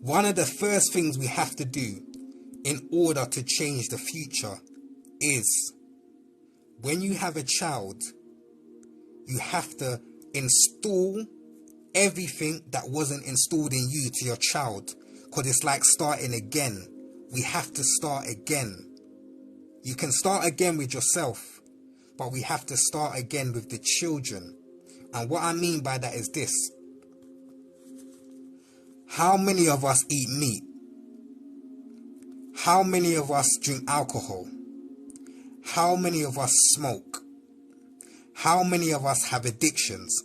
one of the first things we have to do in order to change the future is, when you have a child, you have to install everything that wasn't installed in you to your child, because it's like starting again. We have to start again. You can start again with yourself, but we have to start again with the children. And what I mean by that is this: how many of us eat meat? How many of us drink alcohol? How many of us smoke? How many of us have addictions?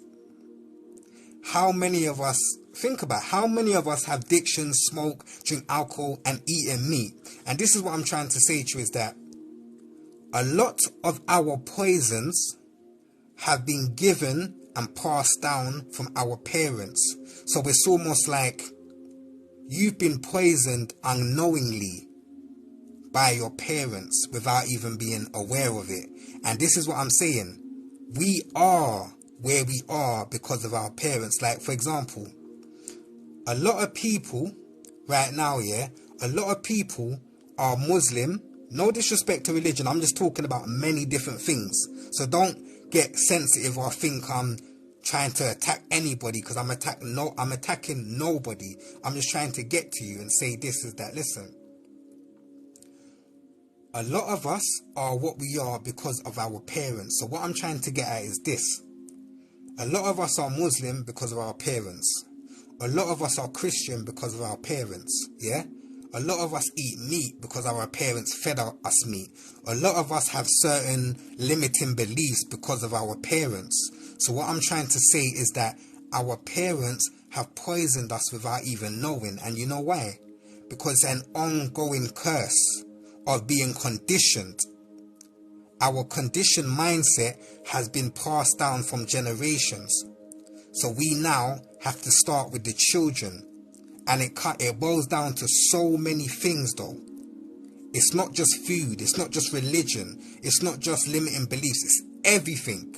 How many of us, think about how many of us have addictions, smoke, drink alcohol and eat meat? And this is what I'm trying to say to you, is that a lot of our poisons have been given and passed down from our parents. So it's almost like you've been poisoned unknowingly by your parents without even being aware of it. And this is what I'm saying. We are where we are because of our parents. Like, for example, a lot of people right now, a lot of people are Muslim. No disrespect to religion, I'm just talking about many different things. So don't get sensitive or think I'm trying to attack anybody, because I'm attacking nobody. I'm just trying to get to you and say this is that. Listen, a lot of us are what we are because of our parents. So what I'm trying to get at is this: a lot of us are Muslim because of our parents. A lot of us are Christian because of our parents, yeah? A lot of us eat meat because our parents fed us meat. A lot of us have certain limiting beliefs because of our parents. So what I'm trying to say is that our parents have poisoned us without even knowing. And you know why? Because an ongoing curse of being conditioned. Our conditioned mindset has been passed down from generations. So we now have to start with the children. And it boils down to so many things though. It's not just food, it's not just religion, it's not just limiting beliefs, it's everything.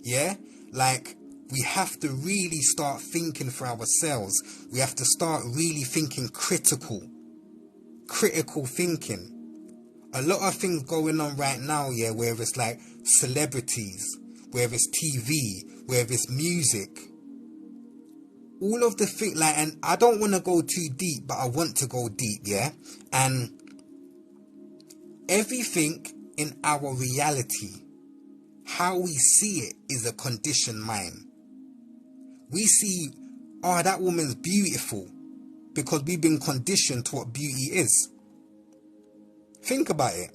Yeah? Like, we have to really start thinking for ourselves. We have to start really thinking critical thinking. A lot of things going on right now, yeah, where it's like celebrities, where it's TV, where it's music. All of the things, like, and I don't want to go too deep, but I want to go deep, yeah? And everything in our reality, how we see it, is a conditioned mind. We see, oh, that woman's beautiful, because we've been conditioned to what beauty is. Think about it.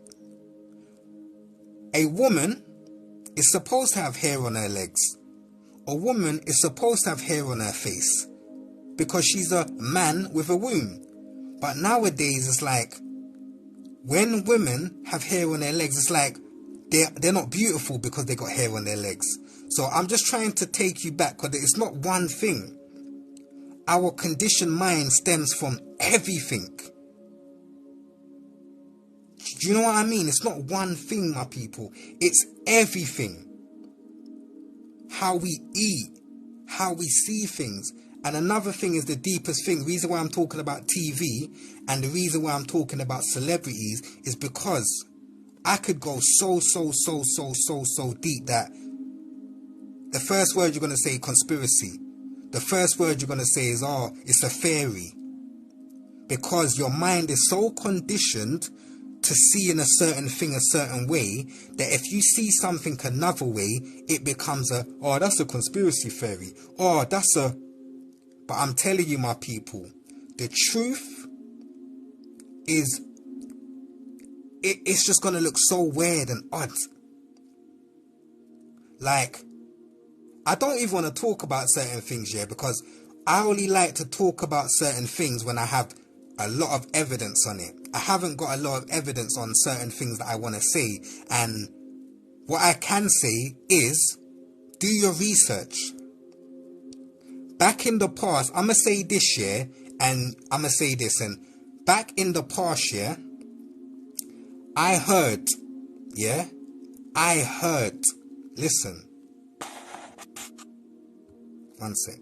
A woman is supposed to have hair on her legs. A woman is supposed to have hair on her face, because she's a man with a womb. But nowadays it's like, when women have hair on their legs, it's like they're not beautiful because they got hair on their legs. So I'm just trying to take you back, because it's not one thing. Our conditioned mind stems from everything. Do you know what I mean? It's not one thing, my people. It's everything. How we eat, how we see things. And another thing is the deepest thing. The reason why I'm talking about TV and the reason why I'm talking about celebrities is because I could go so deep that the first word you're going to say, conspiracy. The first word you're going to say is, oh, it's a theory. Because your mind is so conditioned to seeing a certain thing a certain way, that if you see something another way, it becomes oh, that's a conspiracy theory. Oh, that's a... But I'm telling you, my people, the truth is, it's just going to look so weird and odd. Like, I don't even want to talk about certain things here, because I only like to talk about certain things when I have a lot of evidence on it. I haven't got a lot of evidence on certain things that I want to say. And what I can say is, do your research. Back in the past, I'm going to say this year, and I'm going to say this, and back in the past year, I heard, listen, one sec.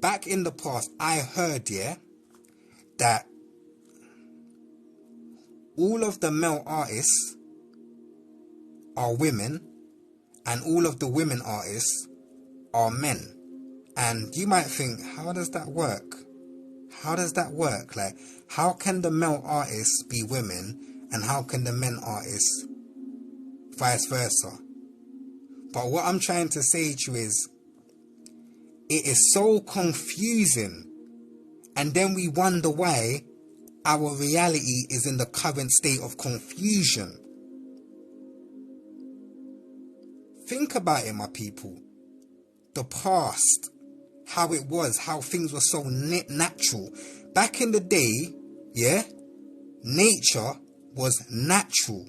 back in the past, I heard, yeah, that all of the male artists are women and all of the women artists are men. And you might think, how does that work? How does that work? Like, how can the male artists be women and how can the men artists vice versa? But what I'm trying to say to you is, it is so confusing, and then we wonder why our reality is in the current state of confusion. Think about it, my people. The past, how it was, how things were so natural. Back in the day, yeah, nature was natural.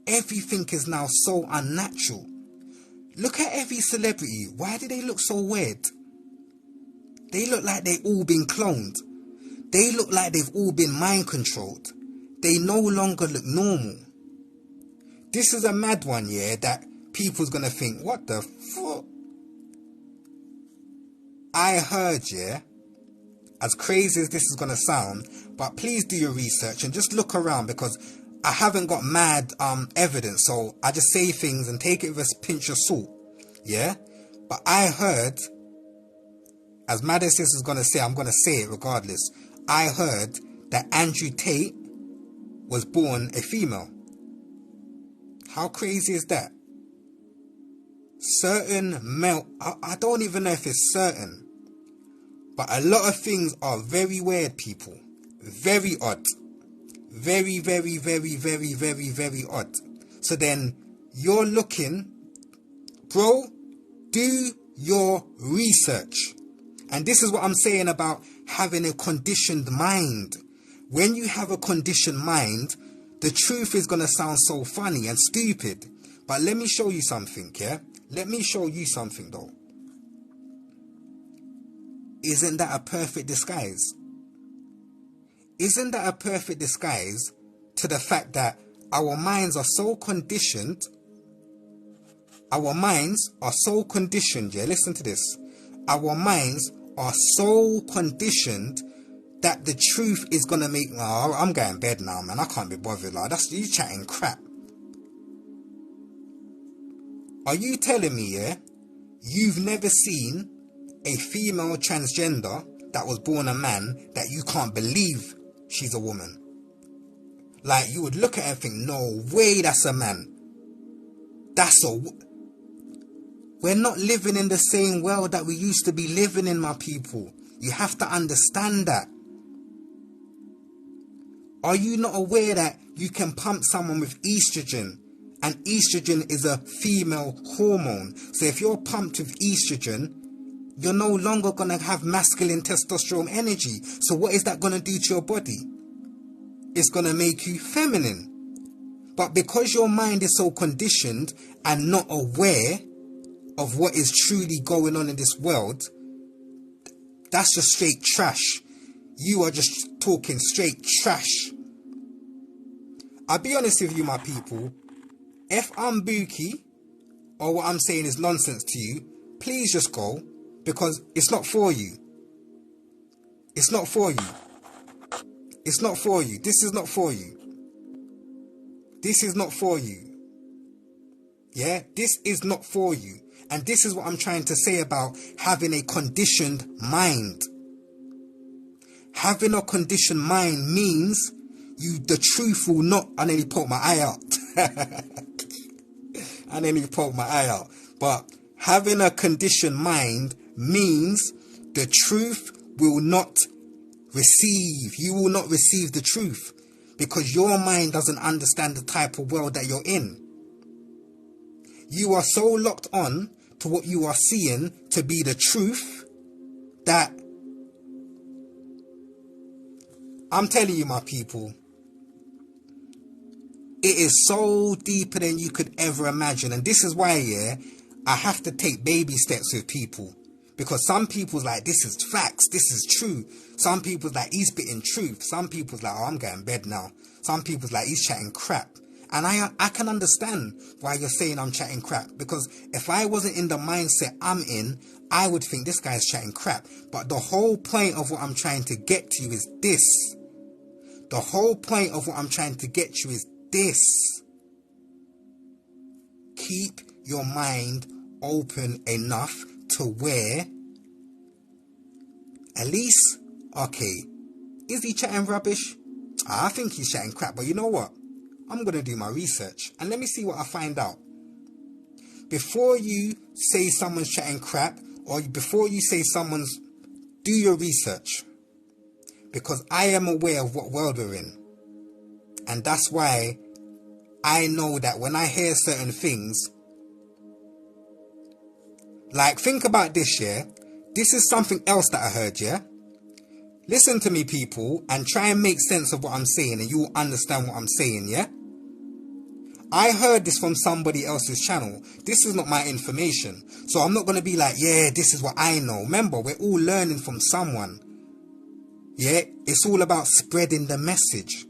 Everything is now so unnatural. Look at every celebrity. Why do they look so weird? They look like they've all been cloned. They look like they've all been mind controlled. They no longer look normal. This is a mad one, yeah, that people's gonna think, what the fuck? I heard, yeah, as crazy as this is gonna sound, but please do your research and just look around, because I haven't got mad evidence, so I just say things and take it with a pinch of salt, yeah? But I heard, as mad as this is going to say, I'm going to say it regardless. I heard that Andrew Tate was born a female. How crazy is that? Certain male, I don't even know if it's certain, but a lot of things are very weird, people. Very odd. Very, very, very, very, very, very odd. So then you're looking, bro, do your research. And this is what I'm saying about having a conditioned mind. When you have a conditioned mind, the truth is going to sound so funny and stupid. But let me show you something, yeah? Let me show you something, though. Isn't that a perfect disguise? Isn't that a perfect disguise to the fact that our minds are so conditioned? Our minds are so conditioned, yeah? Listen to this. Our minds are so conditioned that the truth is going to make... Oh, I'm going to bed now, man. I can't be bothered. Like, that's you chatting crap. Are you telling me, yeah, you've never seen a female transgender that was born a man that you can't believe she's a woman? Like, you would look at her and think, no way that's a man. We're not living in the same world that we used to be living in, my people. You have to understand that. Are you not aware that you can pump someone with estrogen? And estrogen is a female hormone. So if you're pumped with estrogen, you're no longer going to have masculine testosterone energy. So what is that going to do to your body? It's going to make you feminine. But because your mind is so conditioned and not aware of what is truly going on in this world, that's just straight trash. You are just talking straight trash. I'll be honest with you, my people. If I'm bookie, or what I'm saying is nonsense to you, please just go, because it's not for you. It's not for you. It's not for you. This is not for you. This is not for you. Yeah, this is not for you. And this is what I'm trying to say about having a conditioned mind. Having a conditioned mind means the truth will not... I nearly poked my eye out. I nearly poked my eye out. But having a conditioned mind means the truth will not receive. You will not receive the truth because your mind doesn't understand the type of world that you're in. You are so locked on to what you are seeing to be the truth that I'm telling you, my people, it is so deeper than you could ever imagine. And this is why, yeah, I have to take baby steps with people. Because some people's like, this is facts, this is true. Some people's like, he's spitting truth. Some people's like, oh, I'm going to bed now. Some people's like, he's chatting crap. And I can understand why you're saying I'm chatting crap, because if I wasn't in the mindset I'm in, I would think this guy's chatting crap. But the whole point of what I'm trying to get to you is this. The whole point of what I'm trying to get you is this. Keep your mind open enough to where at least, okay, is he chatting rubbish? I think he's chatting crap, but you know what? I'm going to do my research and let me see what I find out. Before you say someone's chatting crap, or before you say someone's, do your research. Because I am aware of what world we're in. And that's why I know that when I hear certain things, like, think about this, yeah? This is something else that I heard, yeah? Listen to me, people, and try and make sense of what I'm saying, and you will understand what I'm saying, yeah? I heard this from somebody else's channel. This is not my information. So I'm not going to be like, yeah, this is what I know. Remember, we're all learning from someone. Yeah? It's all about spreading the message.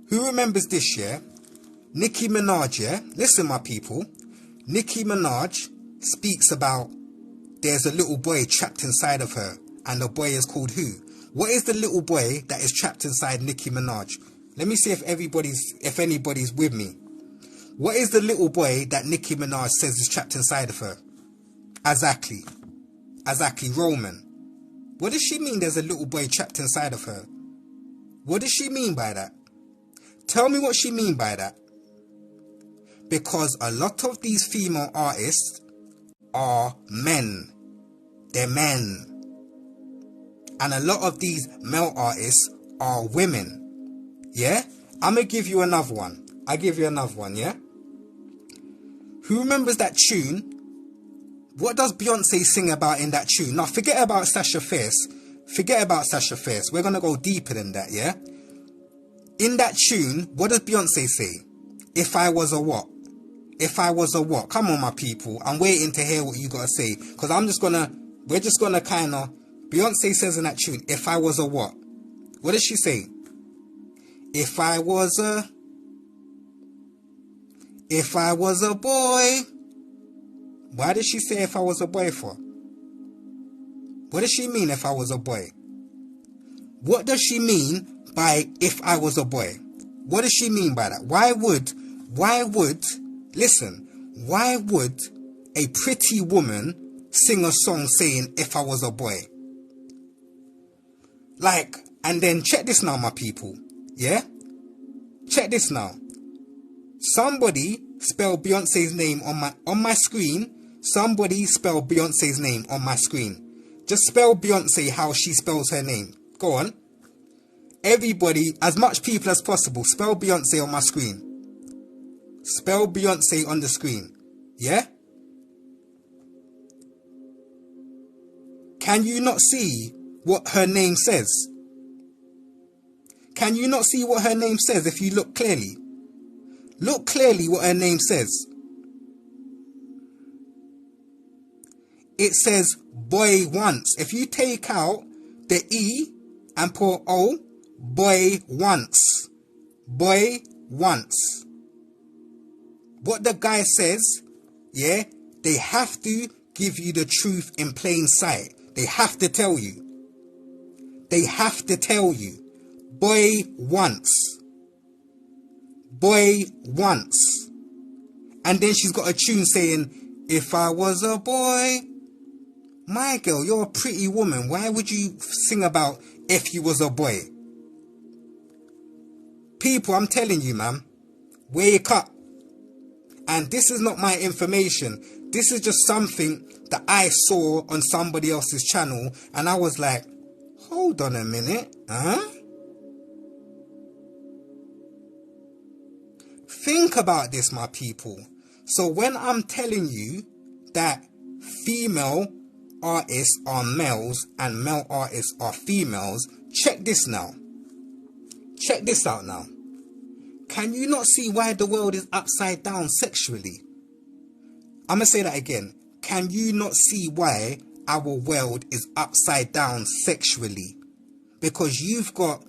Who remembers this, yeah? Nicki Minaj, yeah? Listen, my people. Nicki Minaj speaks about there's a little boy trapped inside of her. And the boy is called who? What is the little boy that is trapped inside Nicki Minaj? Let me see if anybody's with me. What is the little boy that Nicki Minaj says is trapped inside of her? Exactly, Roman. What does she mean there's a little boy trapped inside of her? What does she mean by that? Tell me what she mean by that. Because a lot of these female artists are men. They're men. And a lot of these male artists are women. Yeah? I'm going to give you another one. I'll give you another one, yeah? Who remembers that tune? What does Beyonce sing about in that tune? Now, forget about Sasha Fierce. Forget about Sasha Fierce. We're going to go deeper than that, yeah? In that tune, what does Beyonce say? If I was a what? If I was a what? Come on, my people. I'm waiting to hear what you got to say. Because we're just going to kind of... Beyonce says in that tune, if I was a what? What does she say? If I was a boy. Why did she say if I was a boy for? What does she mean if I was a boy? What does she mean by if I was a boy? What does she mean by that? Why would a pretty woman sing a song saying if I was a boy? Like, and then check this now, my people. Yeah? Check this now. Somebody spell Beyonce's name on my screen. Somebody spell Beyonce's name on my screen. Just spell Beyonce how she spells her name. Go on. Everybody, as much people as possible, spell Beyonce on my screen. Spell Beyonce on the screen. Yeah? Can you not see what her name says? Can you not see what her name says if you look clearly? Look clearly what her name says. It says boy once. If you take out the E and put O, boy once. Boy once. What the guy says, yeah, they have to give you the truth in plain sight. They have to tell you. They have to tell you. Boy once. Boy once. And then she's got a tune saying, if I was a boy. My girl, you're a pretty woman. Why would you sing about if you was a boy? People, I'm telling you, man. Wake up. And this is not my information. This is just something that I saw on somebody else's channel. And I was like, hold on a minute. Huh? Think about this, my people. So when I'm telling you that female artists are males and male artists are females, check this now. Check this out now. Can you not see why the world is upside down sexually? I'm going to say that again. Can you not see why our world is upside down sexually? Because you've got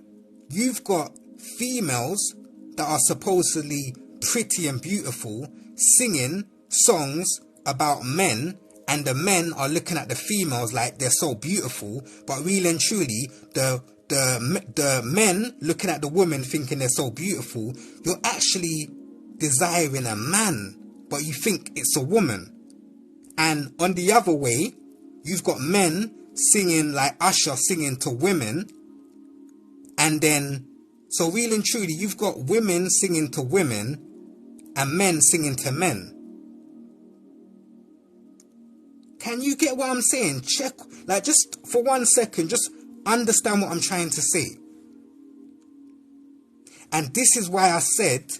females that are supposedly pretty and beautiful singing songs about men, and the men are looking at the females like they're so beautiful, but really and truly the men looking at the women thinking they're so beautiful, you're actually desiring a man, but you think it's a woman. And on the other way, you've got men singing like Usher singing to women, and then, so really and truly, you've got women singing to women and men singing to men. Can you get what I'm saying? Check, like, just for 1 second, just understand what I'm trying to say. And this is why I said,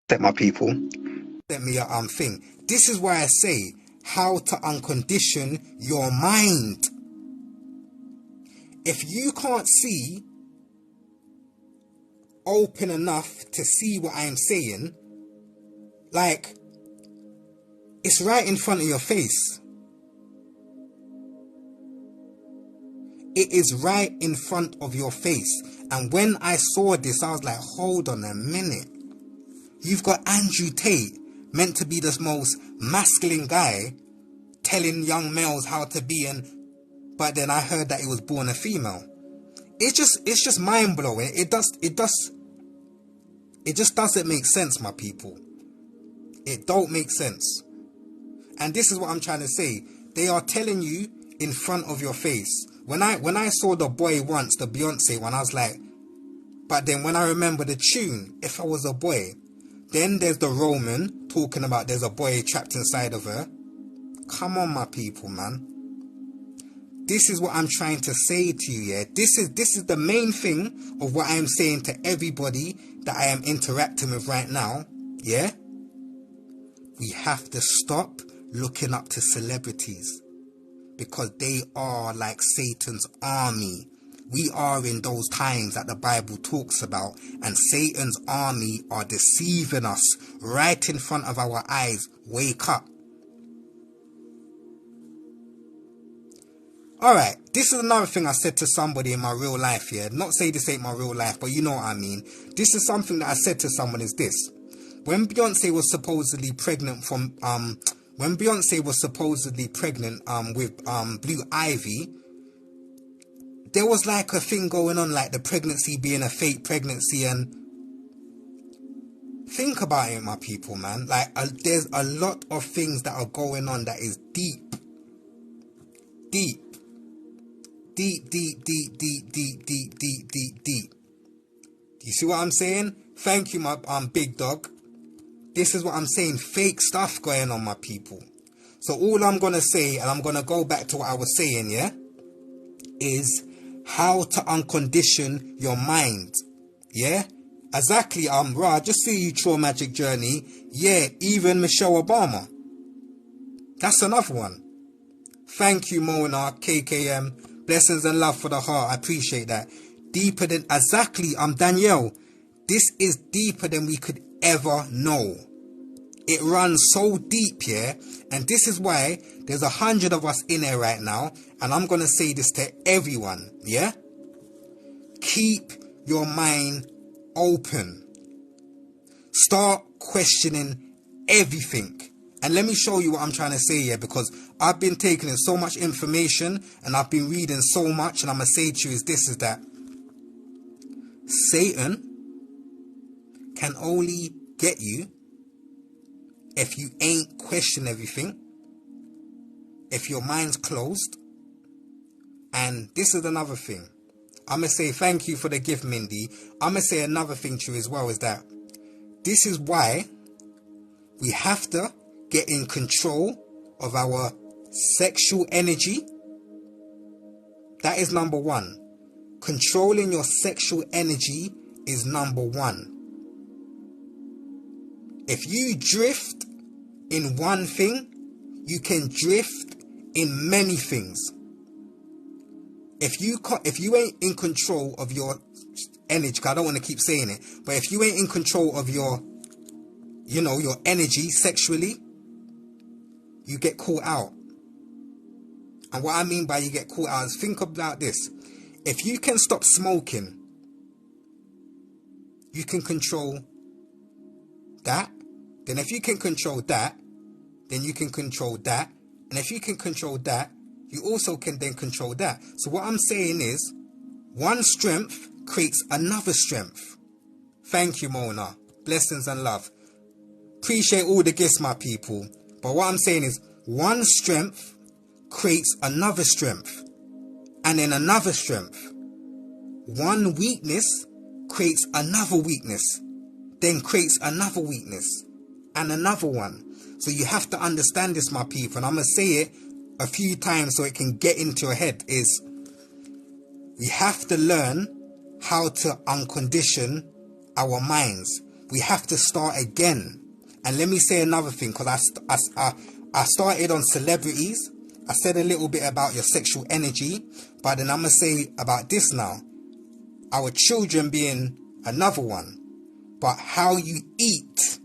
let my people, let me thing. This is why I say how to uncondition your mind. If you can't see open enough to see what I'm saying, like, it's right in front of your face. It is right in front of your face. And when I saw this, I was like, hold on a minute. You've got Andrew Tate, meant to be the most masculine guy, telling young males how to be, but then I heard that he was born a female. It's just mind blowing. It just doesn't make sense, my people. It don't make sense. And this is what I'm trying to say. They are telling you in front of your face. When I saw the boy once, the Beyonce one, I was like, but then when I remember the tune, if I was a boy, then there's the Roman talking about there's a boy trapped inside of her. Come on, my people, man. This is what I'm trying to say to you, yeah? This is the main thing of what I'm saying to everybody that I am interacting with right now, yeah? We have to stop looking up to celebrities, because they are like Satan's army. We are in those times that the Bible talks about, and Satan's army are deceiving us right in front of our eyes. Wake up. Alright, this is another thing I said to somebody in my real life here. Not say this ain't my real life, but you know what I mean. This is something that I said to someone is this. When Beyonce was supposedly pregnant with Blue Ivy, there was like a thing going on, like the pregnancy being a fake pregnancy. And think about it, my people, man. Like, there's a lot of things that are going on that is deep. Do you see what I'm saying? Thank you, my big dog. This is what I'm saying. Fake stuff going on, my people. So all I'm going to say, and I'm going to go back to what I was saying, yeah, is how to uncondition your mind. Yeah? Exactly, Ra, just see you, True Magic Journey. Yeah, even Michelle Obama. That's another one. Thank you, Mona, KKM. Blessings and love for the heart. I appreciate that. Deeper than, exactly, Danielle. This is deeper than we could ever know. It runs so deep, yeah? And this is why there's 100 of us in here right now. And I'm going to say this to everyone, yeah? Keep your mind open. Start questioning everything. And let me show you what I'm trying to say here, because I've been taking in so much information and I've been reading so much, and I'm going to say to you is that Satan can only get you if you ain't question everything, if your mind's closed. And this is another thing. I'm going to say thank you for the gift, Mindy. I'm going to say another thing to you as well, is that this is why we have to get in control of our sexual energy. That is number one. Controlling your sexual energy is number one. If you drift in one thing, you can drift in many things. If you ain't in control of your energy, I don't want to keep saying it, but if you ain't in control of your energy sexually, you get caught out. And what I mean by you get caught out is, think about this. If you can stop smoking, you can control that. Then if you can control that, then you can control that. And if you can control that, you also can then control that. So what I'm saying is, one strength creates another strength. Thank you, Mona. Blessings and love. Appreciate all the gifts, my people. But what I'm saying is, one strength creates another strength. And then another strength. One weakness creates another weakness. Then creates another weakness. And another one. So you have to understand this, my people. And I'm going to say it a few times so it can get into your head. Is we have to learn how to uncondition our minds. We have to start again. And let me say another thing, because I started on celebrities. I said a little bit about your sexual energy, but then I'm going to say about this now. Our children being another one. But how you eat.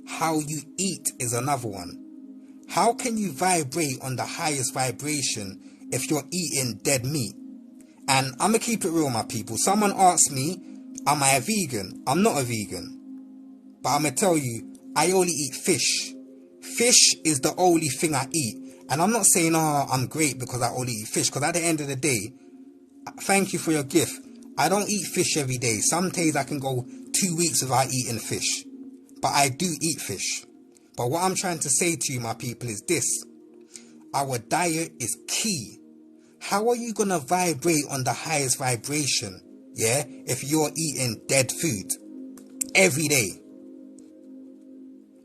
How you eat is another one. How can you vibrate on the highest vibration if you're eating dead meat? And I'm going to keep it real, my people. Someone asked me, am I a vegan? I'm not a vegan. But I'm going to tell you, I only eat fish. Fish is the only thing I eat. And I'm not saying, oh, I'm great because I only eat fish. Because at the end of the day, thank you for your gift. I don't eat fish every day. Some days I can go 2 weeks without eating fish. But I do eat fish. But what I'm trying to say to you, my people, is this. Our diet is key. How are you going to vibrate on the highest vibration, yeah, if you're eating dead food every day?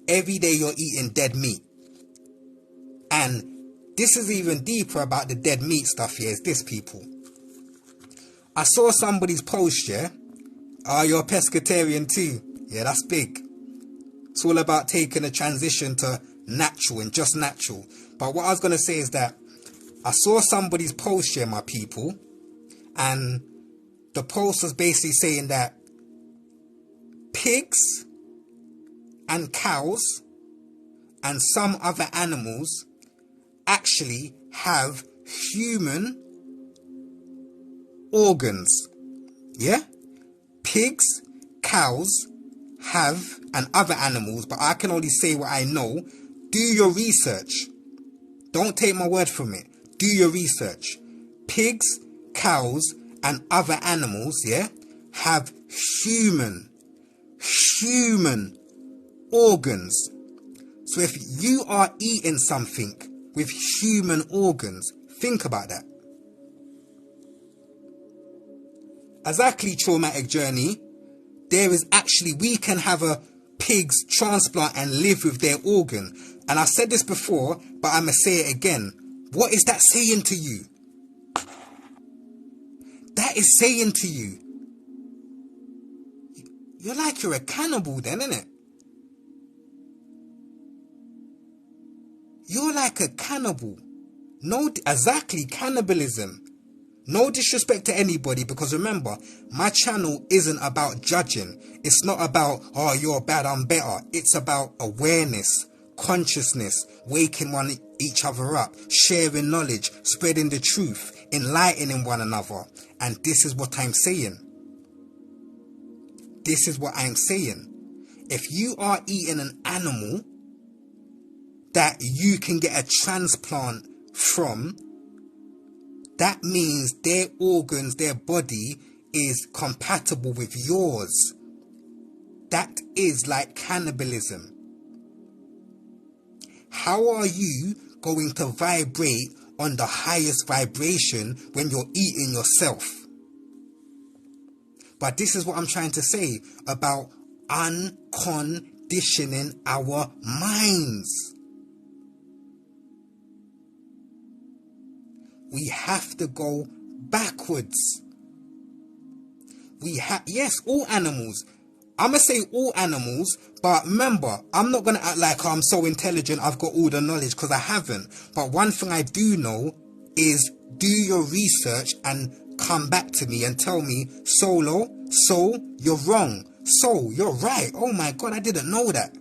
Every day you're eating dead meat. And this is even deeper about the dead meat stuff here, is this, people. I saw somebody's post, yeah? Oh, you're a pescatarian too. Yeah, that's big. It's all about taking a transition to natural and just natural. But what I was going to say is that I saw somebody's post here, my people. And the post was basically saying that pigs and cows and some other animals actually have human organs. Yeah? Pigs, cows have, and other animals, but I can only say what I know. Do your research. Don't take my word from it. Do your research. Pigs, cows, and other animals, yeah, have human organs. So if you are eating something with human organs, think about that. Exactly, traumatic journey. There is actually, we can have a pig's transplant and live with their organ. And I said this before, but I'm going to say it again. What is that saying to you? That is saying to you, you're like you're a cannibal then, innit? You're like a cannibal. No, exactly, cannibalism. No disrespect to anybody, because remember, my channel isn't about judging. It's not about, oh, you're bad, I'm better. It's about awareness, consciousness, waking each other up, sharing knowledge, spreading the truth, enlightening one another. And this is what I'm saying. This is what I'm saying. If you are eating an animal that you can get a transplant from, that means their organs, their body is compatible with yours. That is like cannibalism. How are you going to vibrate on the highest vibration when you're eating yourself? But this is what I'm trying to say about unconditioning our minds. We have to go backwards. Yes, all animals. I'm going to say all animals, but remember, I'm not going to act like I'm so intelligent, I've got all the knowledge, because I haven't. But one thing I do know is do your research and come back to me and tell me, Solo, so you're wrong. So you're right. Oh my God, I didn't know that.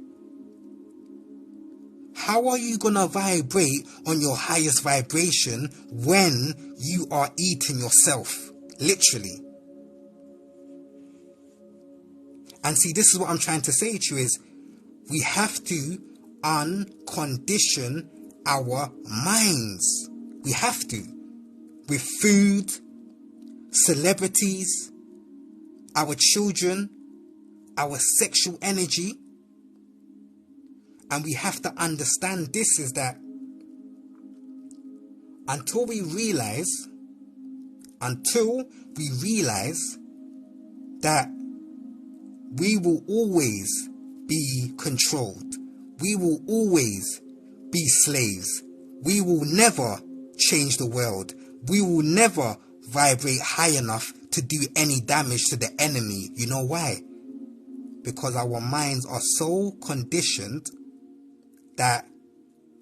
How are you going to vibrate on your highest vibration when you are eating yourself? Literally. And see, this is what I'm trying to say to you is we have to uncondition our minds. We have to. With food, celebrities, our children, our sexual energy. And we have to understand this is that until we realize that we will always be controlled, we will always be slaves, we will never change the world, we will never vibrate high enough to do any damage to the enemy. You know why? Because our minds are so conditioned that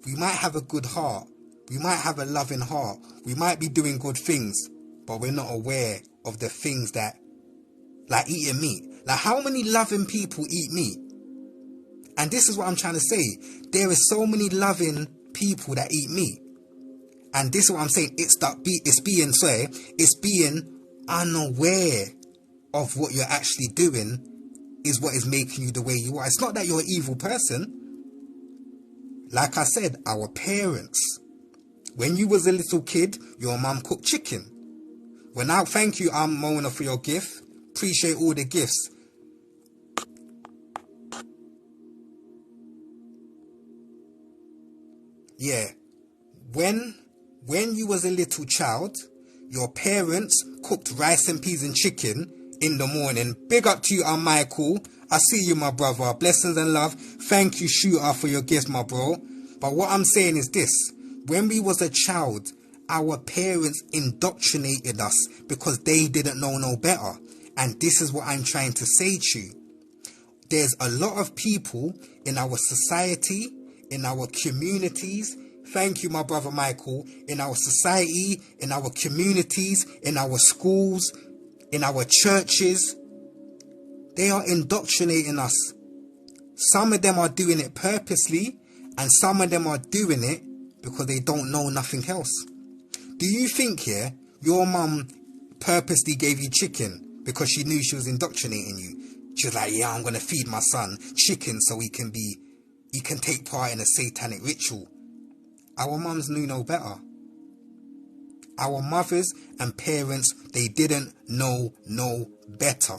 we might have a good heart, we might have a loving heart, we might be doing good things, but we're not aware of the things that, like eating meat. Like, how many loving people eat meat? And this is what I'm trying to say. There is so many loving people that eat meat. And this is what I'm saying. It's being unaware of what you're actually doing is what is making you the way you are. It's not that you're an evil person. Like I said, our parents, when you was a little kid, your mum cooked chicken. Well, now, thank you, Mona, for your gift. Appreciate all the gifts. Yeah. When you was a little child, your parents cooked rice and peas and chicken in the morning. Big up to you, Michael. I see you, my brother. Blessings and love. Thank you, Shooter, for your gifts, my bro. But what I'm saying is this. When we was a child, our parents indoctrinated us because they didn't know no better. And this is what I'm trying to say to you. There's a lot of people in our society, in our communities. Thank you, my brother Michael. In our society, in our communities, in our schools, in our churches. They are indoctrinating us. Some of them are doing it purposely, and some of them are doing it because they don't know nothing else. Do you think here your mum purposely gave you chicken because she knew she was indoctrinating you? She was like, yeah, I'm going to feed my son chicken so he can take part in a satanic ritual. Our mums knew no better. Our mothers and parents, they didn't know no better.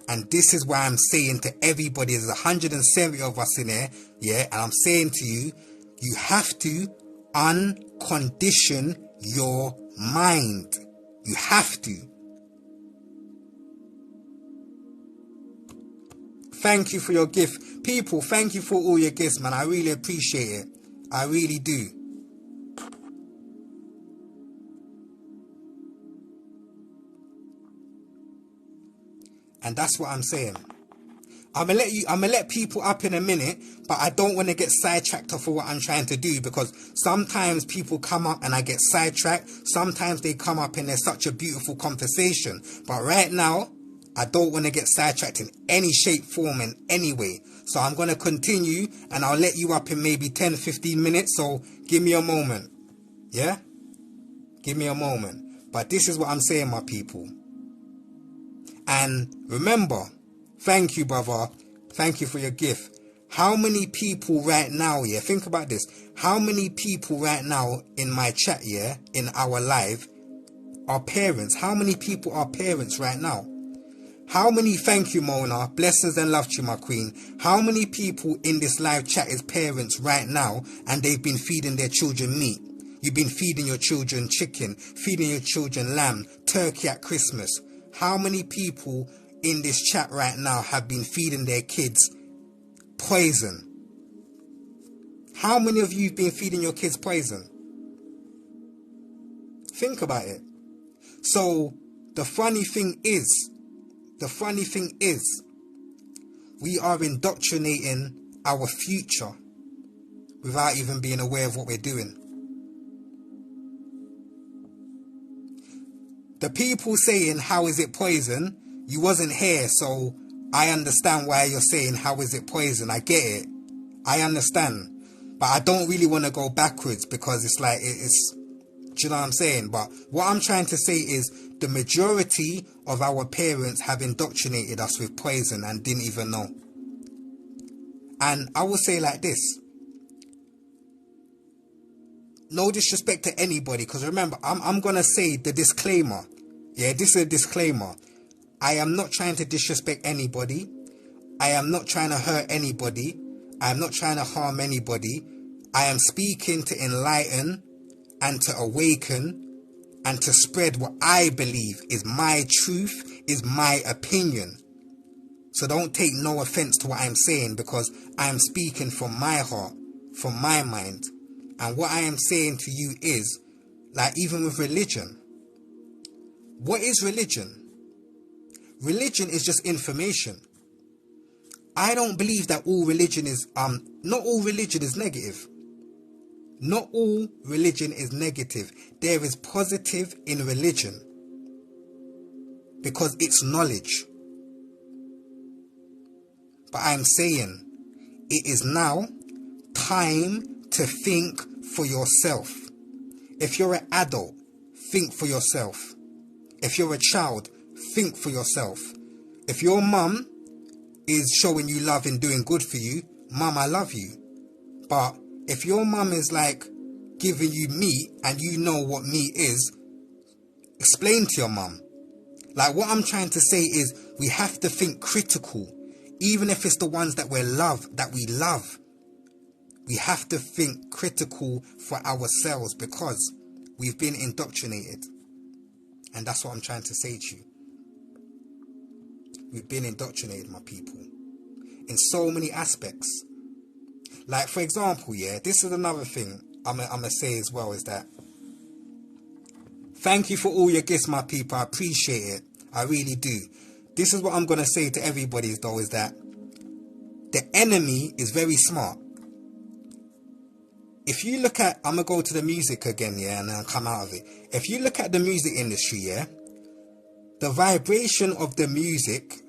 And this is why I'm saying to everybody, there's 170 of us in here, yeah, and I'm saying to you, you have to uncondition your mind. You have to. Thank you for your gift. People, thank you for all your gifts, man. I really appreciate it. I really do. And that's what I'm saying. I'm gonna let people up in a minute, but I don't want to get sidetracked off of what I'm trying to do, because sometimes people come up and I get sidetracked. Sometimes they come up and there's such a beautiful conversation. But right now, I don't want to get sidetracked in any shape, form, and any way. So I'm going to continue, and I'll let you up in maybe 10, 15 minutes. So give me a moment. Yeah? Give me a moment. But this is what I'm saying, my people. And remember, thank you, brother. Thank you for your gift. How many people right now, yeah, think about this. How many people right now in my chat, yeah, in our live, are parents? How many people are parents right now? How many, thank you, Mona, blessings and love to you, my queen. How many people in this live chat is parents right now and they've been feeding their children meat? You've been feeding your children chicken, feeding your children lamb, turkey at Christmas. How many people in this chat right now have been feeding their kids poison? How many of you have been feeding your kids poison? Think about it. So the funny thing is, we are indoctrinating our future without even being aware of what we're doing. The people saying, how is it poison? You wasn't here, so I understand why you're saying, how is it poison? I get it. I understand. But I don't really want to go backwards, because it's like, do you know what I'm saying? But what I'm trying to say is, the majority of our parents have indoctrinated us with poison and didn't even know. And I will say like this, no disrespect to anybody, because remember, I'm going to say the disclaimer. Yeah, this is a disclaimer. I am not trying to disrespect anybody. I am not trying to hurt anybody. I am not trying to harm anybody. I am speaking to enlighten and to awaken and to spread what I believe is my truth, is my opinion. So don't take no offense to what I'm saying, because I am speaking from my heart, from my mind. And what I am saying to you is, like, even with religion. What is religion? Religion is just information. I don't believe that all religion is, not all religion is negative. Not all religion is negative. There is positive in religion, because it's knowledge. But I'm saying it is now time to think for yourself. If you're an adult, think for yourself. If you're a child, think for yourself. If your mum is showing you love and doing good for you, mum, I love you. But if your mum is like giving you meat and you know what meat is, explain to your mum. Like, what I'm trying to say is, we have to think critical. Even if it's the ones that we love. We have to think critical for ourselves, because we've been indoctrinated. And that's what I'm trying to say to you. We've been indoctrinated, my people, in so many aspects. Like, for example, yeah, this is another thing I'm gonna say as well, is that thank you for all your gifts, my people. I appreciate it. I really do. This is what I'm going to say to everybody, though, is that the enemy is very smart. If you look at, I'm going to go to the music again, yeah, and then I'll come out of it. If you look at the music industry, yeah, the vibration of the music,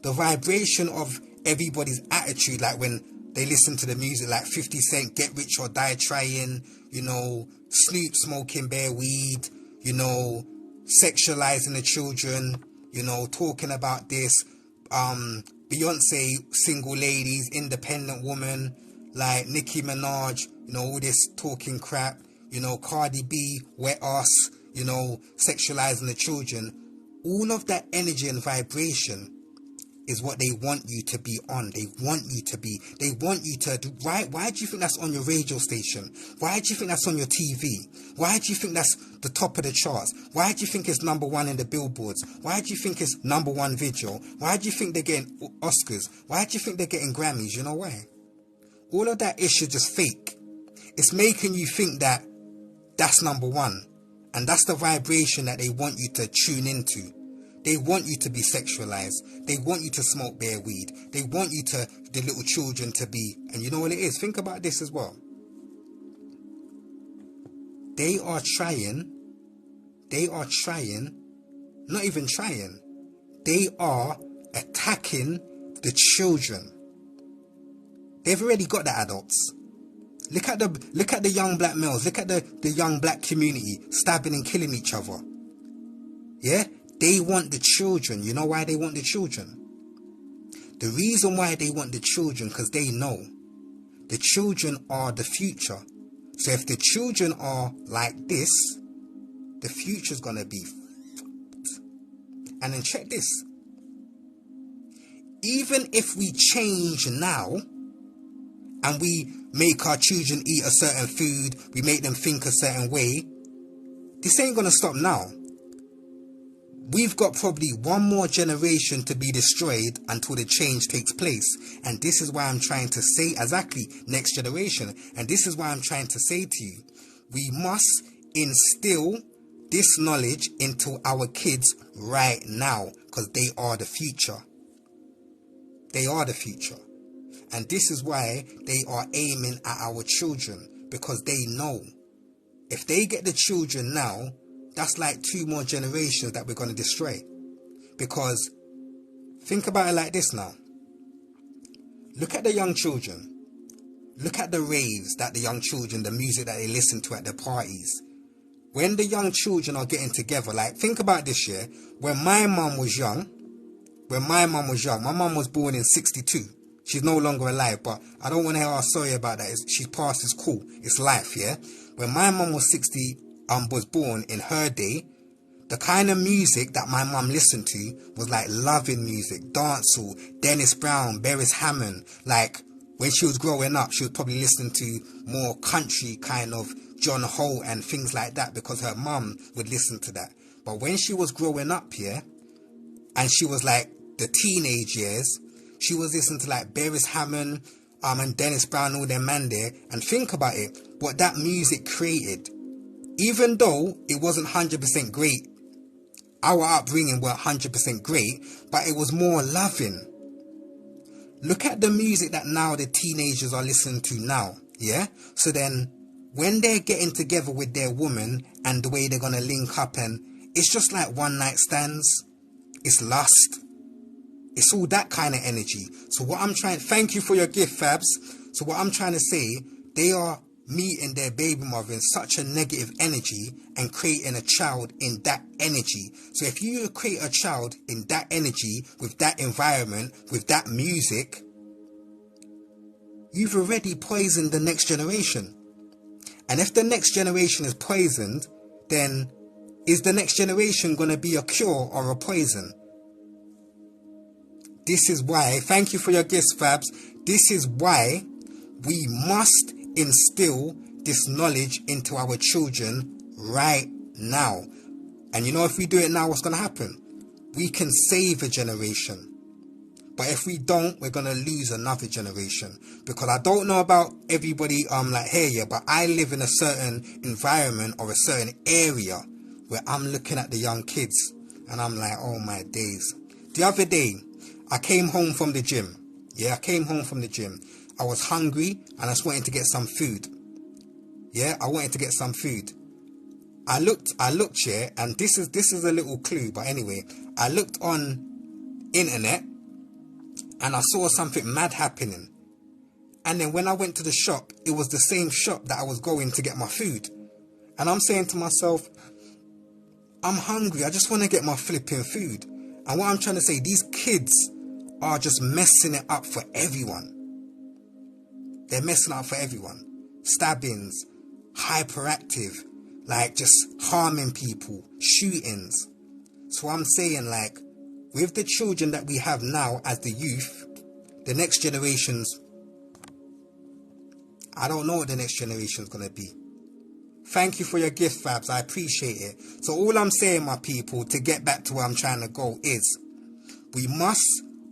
the vibration of everybody's attitude, like when they listen to the music, like 50 Cent, Get Rich or Die Trying, you know, Snoop smoking bare weed, you know, sexualizing the children, you know, talking about this, Beyonce, single ladies, independent woman, like Nicki Minaj, you know, all this talking crap, you know, Cardi B, Wet Ass, you know, sexualizing the children. All of that energy and vibration is what they want you to be on. They want you to be. They want you to do. Why do you think that's on your radio station? Why do you think that's on your TV? Why do you think that's the top of the charts? Why do you think it's #1 in the billboards? Why do you think it's #1 video? Why do you think they're getting Oscars? Why do you think they're getting Grammys? You know why? All of that is just fake. It's making you think that that's #1. And that's the vibration that they want you to tune into. They want you to be sexualized. They want you to smoke bare weed. They want you to, the little children to be, and you know what it is? Think about this as well. They are trying, not even trying, they are attacking the children. They've already got the adults. Look at the young black males. Look at the young black community stabbing and killing each other. Yeah? They want the children. You know why they want the children? The reason why they want the children, because they know the children are the future. So if the children are like this, the future's going to be f***ed. And then check this. Even if we change now, and we make our children eat a certain food, we make them think a certain way, this ain't going to stop now. We've got probably one more generation to be destroyed until the change takes place. And this is why I'm trying to say, exactly, next generation. And this is why I'm trying to say to you, we must instill this knowledge into our kids right now, because they are the future. They are the future. And this is why they are aiming at our children, because they know if they get the children now, that's like 2 more generations that we're going to destroy. Because think about it like this now. Look at the young children. Look at the raves that the young children, the music that they listen to at the parties. when the young children are getting together, like, think about this, yeah? When my mum was young, my mum was born in 62. She's no longer alive, but I don't want to hear her sorry about that. She's passed, it's cool. It's life, yeah? When my mum was 60, was born in her day, the kind of music that my mum listened to was like loving music, dancehall, Dennis Brown, Beres Hammond. Like, when she was growing up, she was probably listening to more country kind of John Holt and things like that, because her mum would listen to that. But when she was growing up here, and she was like the teenage years, she was listening to like Beres Hammond, and Dennis Brown, all them man there. And think about it, what that music created. Even though it wasn't 100% great, our upbringing weren't 100% great, but it was more loving. Look at the music that now the teenagers are listening to now, yeah? So then, when they're getting together with their woman and the way they're going to link up, and it's just like one night stands, it's lust, it's all that kind of energy. So what I'm trying, thank you for your gift, Fabs. So what I'm trying to say, they are meeting their baby mother in such a negative energy and creating a child in that energy. So if you create a child in that energy, with that environment, with that music, you've already poisoned the next generation. And if the next generation is poisoned, then is the next generation going to be a cure or a poison? This is why, thank you for your gifts, Fabs. This is why we must instill this knowledge into our children right now. And you know, if we do it now, what's going to happen? We can save a generation. But if we don't, we're going to lose another generation. Because I don't know about everybody like here, yeah, but I live in a certain environment or a certain area where I'm looking at the young kids and I'm like, oh my days. The other day, I came home from the gym. Yeah, I came home from the gym. I was hungry and I just wanted to get some food. Yeah, I wanted to get some food. I looked here, and this is a little clue, but anyway, I looked on internet and I saw something mad happening. And then when I went to the shop, it was the same shop that I was going to get my food. And I'm saying to myself, I'm hungry, I just want to get my flipping food. And what I'm trying to say, these kids are just messing it up for everyone. They're messing up for everyone. Stabbings, hyperactive, like just harming people, shootings. So I'm saying, like, with the children that we have now as the youth, the next generations, I don't know what the next generation is going to be. Thank you for your gift, Fabs. I appreciate it. So all I'm saying, my people, to get back to where I'm trying to go is, we must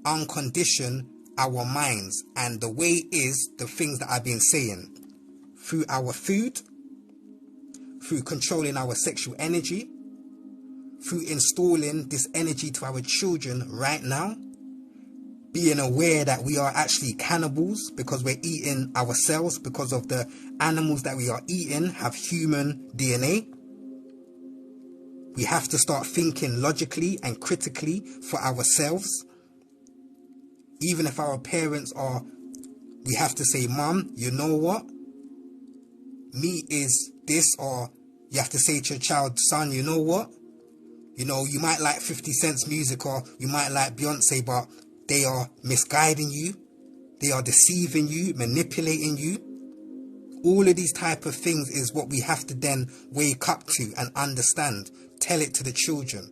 uncondition our minds. And the way is the things that I've been saying. Through our food, through controlling our sexual energy, through installing this energy to our children right now, being aware that we are actually cannibals because we're eating ourselves, because of the animals that we are eating have human DNA. We have to start thinking logically and critically for ourselves. Even if our parents are, we have to say, Mum, you know what? Meat is this, or you have to say to your child, son, you know what? You know, you might like 50 Cent's music or you might like Beyonce, but they are misguiding you. They are deceiving you, manipulating you. All of these type of things is what we have to then wake up to and understand. Tell it to the children.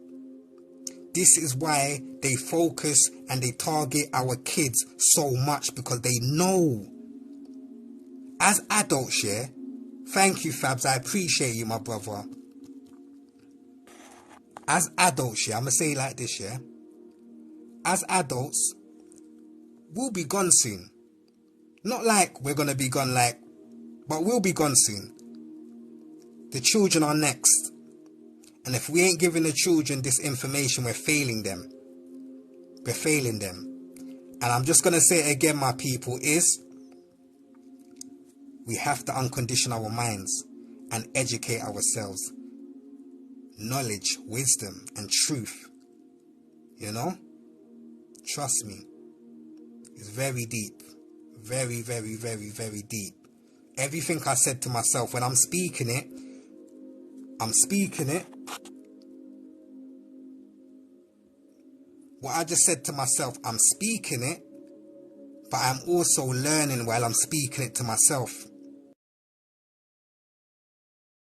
This is why they focus and they target our kids so much, because they know. As adults, yeah, thank you, Fabs. I appreciate you, my brother. As adults, yeah, I'm going to say it like this, yeah. As adults, we'll be gone soon. Not like we're going to be gone, like, but we'll be gone soon. The children are next. And if we ain't giving the children this information, we're failing them. We're failing them. And I'm just going to say it again, my people, is we have to uncondition our minds and educate ourselves. Knowledge, wisdom, and truth. You know? Trust me. It's very deep. Very, very, very, very deep. Everything I said to myself when I'm speaking it, I'm speaking it. What I just said to myself, I'm speaking it, but I'm also learning while I'm speaking it to myself.